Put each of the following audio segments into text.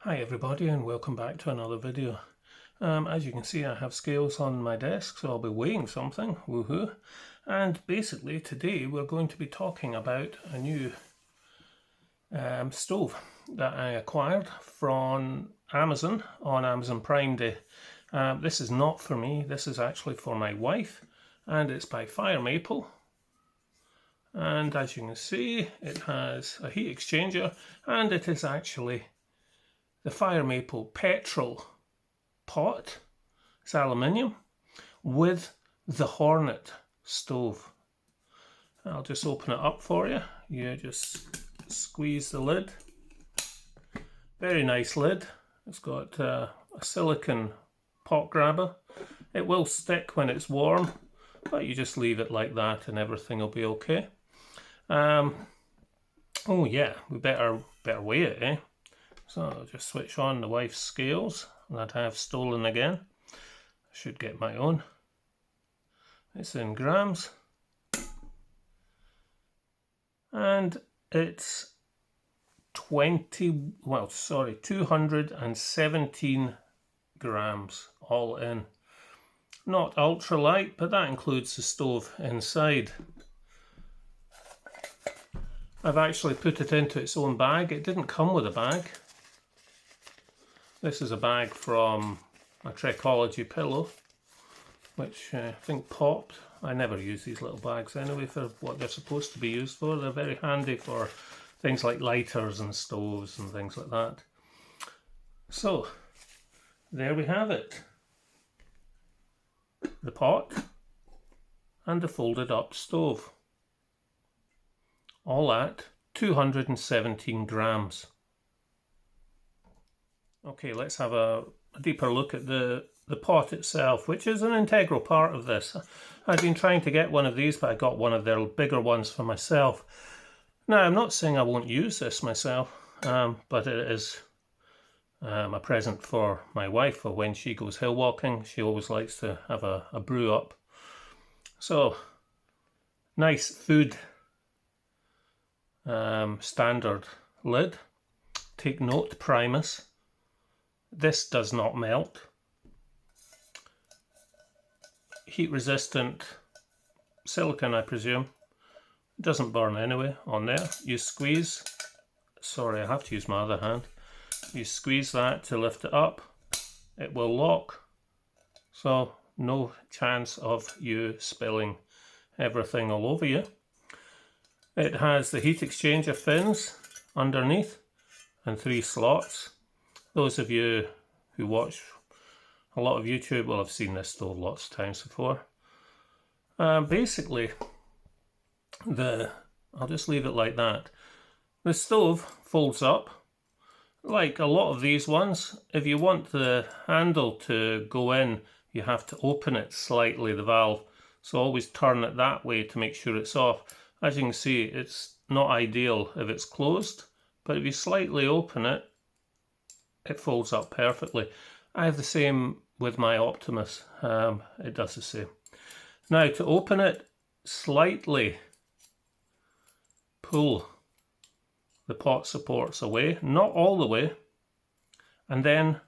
Hi everybody and welcome back to another video. As you can see, I have scales on my desk, so I'll be weighing something, woohoo. And basically today we're going to be talking about a new stove that I acquired from Amazon on Amazon Prime Day. This is not for me, this is actually for my wife, and it's by Firemaple. And as you can see, it has a heat exchanger, and it is actually the Firemaple Petrel pot. It's aluminium with the Hornet stove. I'll just open it up for you. You just squeeze the lid. Very nice lid. It's got a silicone pot grabber. It will stick when it's warm, but you just leave it like that and everything will be okay. Oh yeah, we better weigh it, eh? So I'll just switch on the wife's scales that I have stolen again. I should get my own. It's in grams. And it's 217 grams all in. Not ultra light, but that includes the stove inside. I've actually put it into its own bag. It didn't come with a bag. This is a bag from a Trekology pillow, which I think popped. I never use these little bags anyway for what they're supposed to be used for. They're very handy for things like lighters and stoves and things like that. So, there we have it. The pot and the folded up stove. All at 217 grams. Okay, let's have a deeper look at the pot itself, which is an integral part of this. I've been trying to get one of these, but I got one of their bigger ones for myself. Now, I'm not saying I won't use this myself, but it is a present for my wife for when she goes hill walking. She always likes to have a brew up. So, nice food standard lid. Take note, Primus. This does not melt. Heat resistant silicone, I presume. It doesn't burn anyway on there. You squeeze, sorry, I have to use my other hand. You squeeze that to lift it up. It will lock. So no chance of you spilling everything all over you. It has the heat exchanger fins underneath and 3 slots. Those of you who watch a lot of YouTube will have seen this stove lots of times before. Basically, I'll just leave it like that. The stove folds up like a lot of these ones. If you want the handle to go in, you have to open it slightly, the valve. So always turn it that way to make sure it's off. As you can see, it's not ideal if it's closed, but if you slightly open it, it folds up perfectly. I have the same with my Optimus. It does the same. Now to open it, slightly pull the pot supports away, not all the way, and then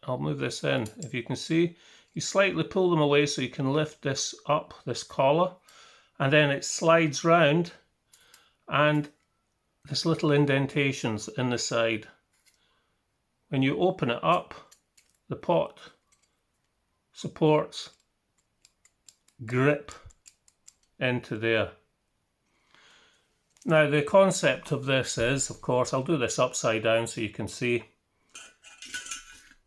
I'll move this in. If you can see, you slightly pull them away so you can lift this up, this collar, and then it slides round and there's little indentations in the side. When you open it up, the pot supports grip into there. Now the concept of this is, of course, I'll do this upside down so you can see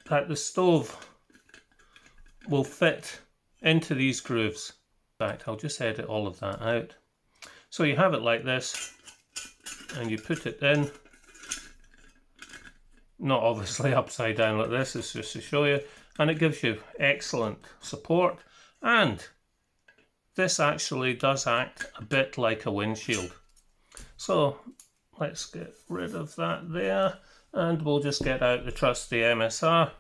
that the stove will fit into these grooves. In fact, I'll just edit all of that out. So you have it like this and you put it in. Not obviously upside down like this, it's just to show you, and it gives you excellent support, and this actually does act a bit like a windshield. So let's get rid of that there, and we'll just get out the trusty MSR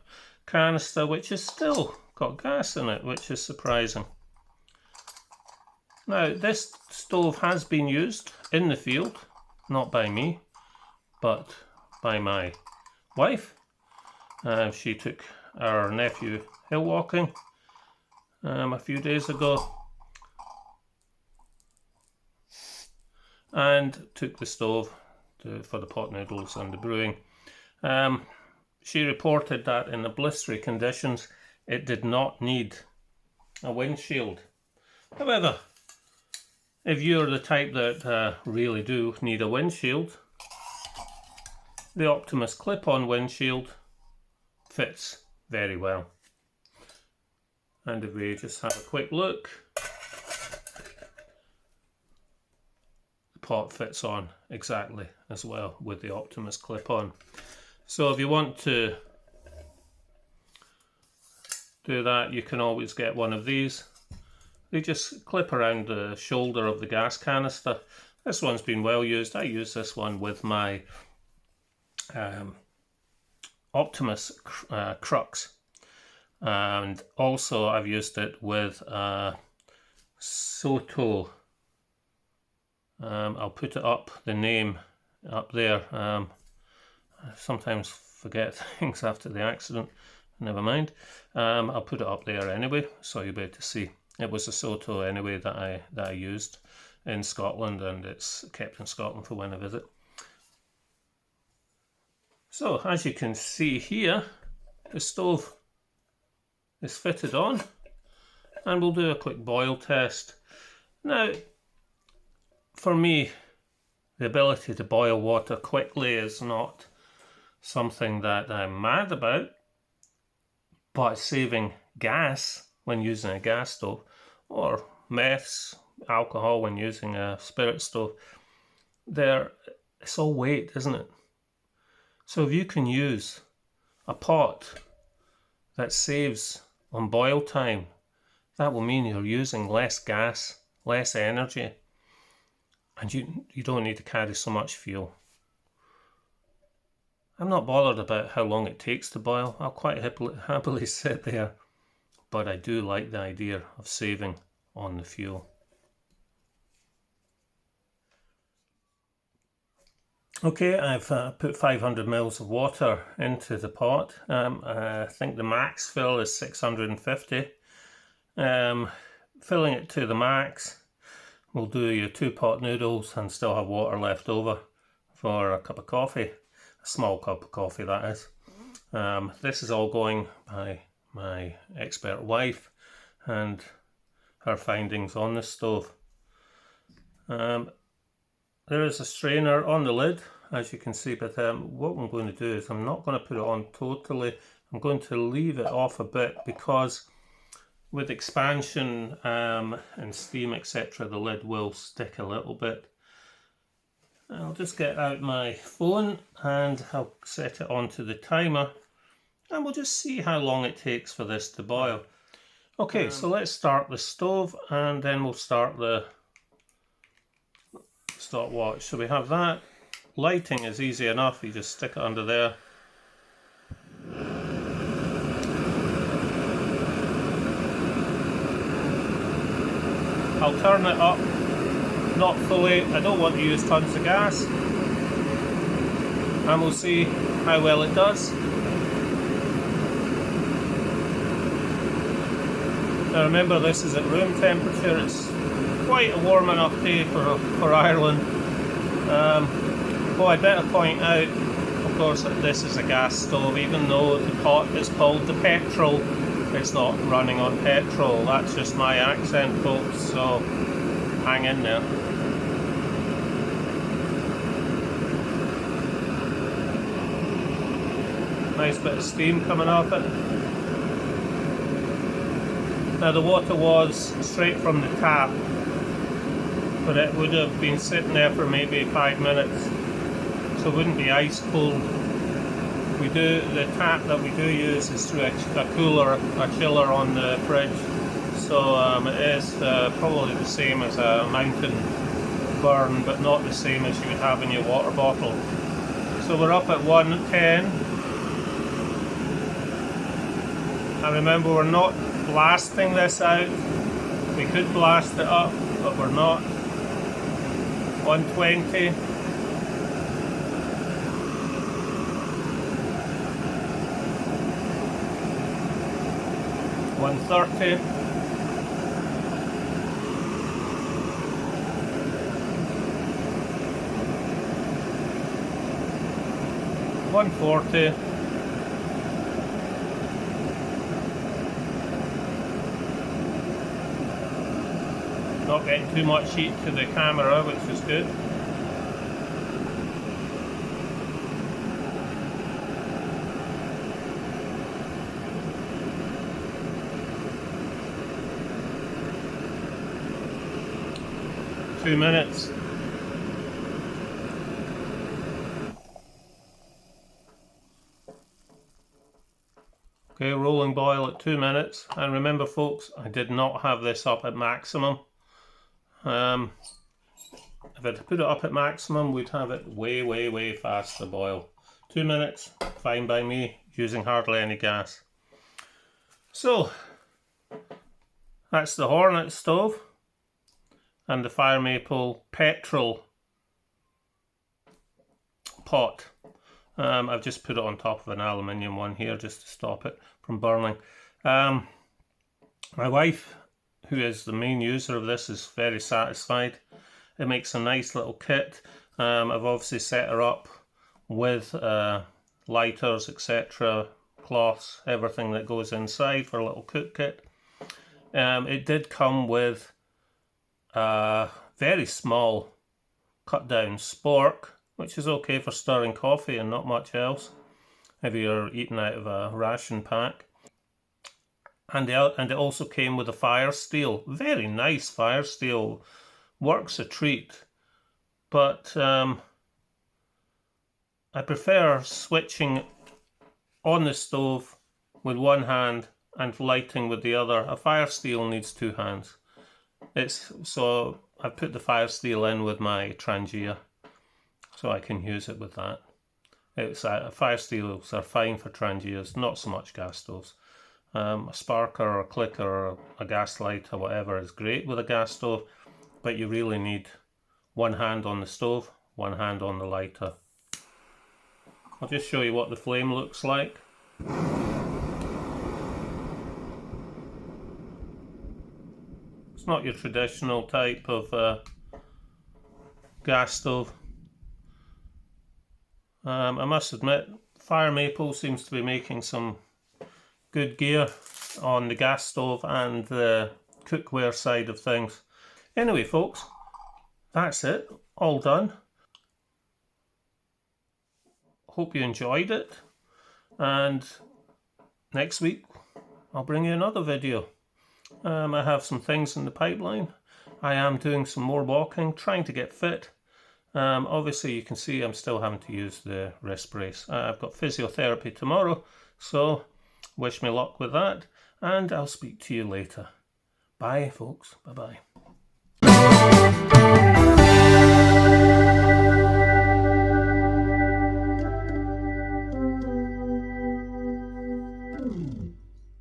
canister, which has still got gas in it, which is surprising. Now this stove has been used in the field, not by me, but by my wife. She took our nephew hill walking a few days ago, and took the stove for the pot noodles and the brewing. She reported that in the blistery conditions it did not need a windshield. However, if you're the type that really do need a windshield, the Optimus clip-on windshield fits very well. And if we just have a quick look, the pot fits on exactly as well with the Optimus clip-on. So if you want to do that, you can always get one of these. They just clip around the shoulder of the gas canister. This one's been well used. I use this one with my Optimus crux, and also I've used it with Soto. I'll put it up, the name up there. I sometimes forget things after the accident. Never mind. I'll put it up there anyway, so you'll be able to see. It was a Soto anyway that I used in Scotland, and it's kept in Scotland for when I visit. So as you can see here, the stove is fitted on, and we'll do a quick boil test. Now, for me, the ability to boil water quickly is not something that I'm mad about, but saving gas when using a gas stove, or meths, alcohol when using a spirit stove, it's all weight, isn't it? So if you can use a pot that saves on boil time, that will mean you're using less gas, less energy, and you don't need to carry so much fuel. I'm not bothered about how long it takes to boil. I'll quite happily sit there, but I do like the idea of saving on the fuel. Okay, I've put 500 mils of water into the pot. I think the max fill is 650. Filling it to the max will do your 2 pot noodles and still have water left over for a cup of coffee. A small cup of coffee, that is. This is all going by my expert wife and her findings on the stove. There is a strainer on the lid, as you can see, but what I'm going to do is I'm not going to put it on totally. I'm going to leave it off a bit, because with expansion and steam, etc., the lid will stick a little bit. I'll just get out my phone and I'll set it onto the timer, and we'll just see how long it takes for this to boil. Okay, so let's start the stove, and then we'll start the stopwatch. So we have that. Lighting is easy enough, you just stick it under there. I'll turn it up, not fully. I don't want to use tons of gas, and we'll see how well it does. Now remember, this is at room temperature. It's quite a warm enough day for Ireland. Well, I better point out, of course, that this is a gas stove. Even though the pot is called the Petrel, it's not running on petrol. That's just my accent, folks, so hang in there. Nice bit of steam coming off it. Now the water was straight from the tap, but it would have been sitting there for maybe 5 minutes, so it wouldn't be ice cold. The tap that we do use is through a cooler, a chiller on the fridge, so it is probably the same as a mountain burn, but not the same as you would have in your water bottle. So we're up at 110, and remember, we're not blasting this out. We could blast it up, but we're not. 120. 130. 140. Not getting too much heat to the camera, which is good. Two minutes. Okay, rolling boil at 2 minutes. And remember folks, I did not have this up at maximum. If I'd put it up at maximum, we'd have it way faster boil. 2 minutes, fine by me, using hardly any gas. So, that's the Hornet stove and the Firemaple Petrel pot. I've just put it on top of an aluminium one here just to stop it from burning. My wife, who is the main user of this, is very satisfied. It makes a nice little kit. I've obviously set her up with lighters, etc., cloths, everything that goes inside for a little cook kit. It did come with a very small cut down spork, which is okay for stirring coffee and not much else if you're eating out of a ration pack. And it also came with a fire steel, very nice fire steel, works a treat. But I prefer switching on the stove with one hand and lighting with the other. A fire steel needs two hands. So I put the fire steel in with my Trangia, so I can use it with that. Fire steels are fine for Trangias, not so much gas stoves. A sparker or a clicker or a gas light or whatever is great with a gas stove, but you really need one hand on the stove, one hand on the lighter. I'll just show you what the flame looks like. It's not your traditional type of gas stove. I must admit, Firemaple seems to be making some good gear on the gas stove and the cookware side of things. Anyway folks, that's it, all done. Hope you enjoyed it, and next week I'll bring you another video. I have some things in the pipeline. I am doing some more walking, trying to get fit. Obviously you can see I'm still having to use the wrist brace. I've got physiotherapy tomorrow, so wish me luck with that, and I'll speak to you later. Bye folks, bye bye.